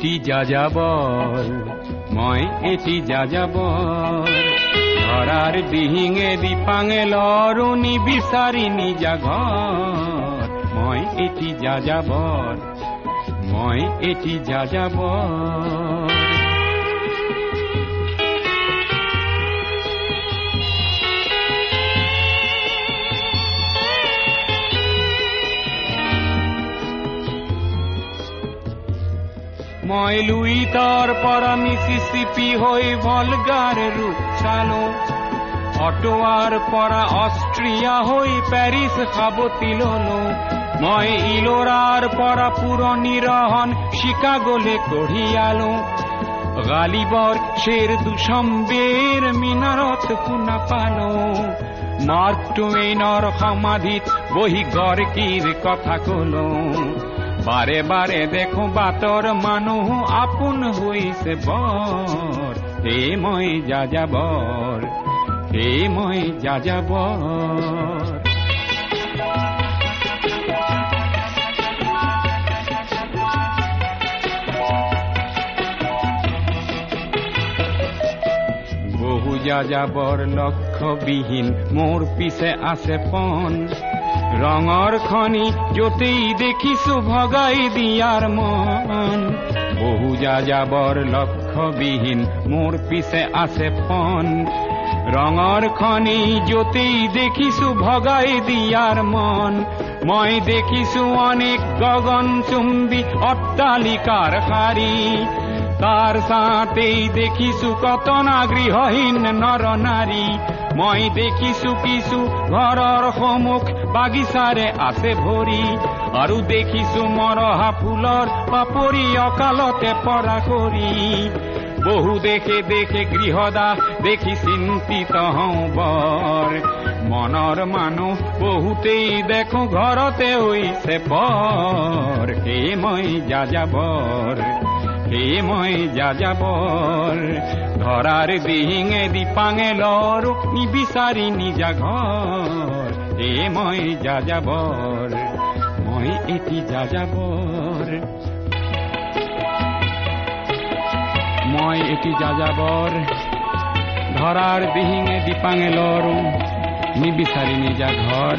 এটি যাযাবৰ মই এটি যাযাবৰ ধৰাৰ দিহিঙে দিপাঙে লৰো নিবিচাৰি নিজা ঘৰ মই এটি যাযাবৰ মই এটি যাযাবৰ মই লুইতৰ পৰা মিছিছিপি হৈ ভলগাৰ ৰূপ চালো অটোৱাৰ পৰা অষ্ট্ৰিয়া হৈ পেৰিছ সাৱটি ললো মই ইলোৰাৰ পৰা পুৰণি ৰহন চিকাগোলে কঢ়িয়ালো গালিবৰ শ্বেৰ দুশম্বেৰ মিনাৰত শুনা পালো মাৰ্ক টুৱেইনৰ সমাধিত বহি গৰ্কিৰ কথা কলো বাৰে বাৰে দেখো বাটৰ মানুহ আপোন হৈছে বৰ হে মই যাযাবৰ হে মই যাযাবৰ বহু যাযাবৰ লক্ষ্যবিহীন মোৰ পিছে আছে পণ ৰঙৰ খনি যতেই দেখিছো ভগাই দিয়াৰ মন বহু যাযাবৰ লক্ষ্যবিহীন মোৰ পিছে আছে পণ ৰঙৰ খনি যতেই দেখিছো ভগাই দিয়াৰ মন মই দেখিছো অনেক গগনচুম্বী অট্টালিকাৰ শাৰী তাৰ ছাতেই দেখিছো কতনা গৃহহীন নৰ নাৰী মই দেখিছো কিছু ঘৰৰ সন্মুখ বাগিচাৰে আছে ভৰি আৰু দেখিছো মৰহা ফুলৰ পাপৰি অকালতে পৰা কৰি বহু দেখে দেখে গৃহদাহ দেখি চিন্তিত হওঁ বৰ মনৰ মানুহ বহুতেই দেখো ঘৰতে হৈছে পৰ হে মই যাযাবৰ হে মই যাযাবৰ ধৰাৰ দিহিঙে দিপাঙে লৰো নিবিচাৰি নিজা ঘৰ হে মই যাযাবৰ মই এটি যাযাবৰ মই এটি যাযাবৰ ধৰাৰ দিহিঙে দিপাঙে লৰো নিবিচাৰি নিজা ঘৰ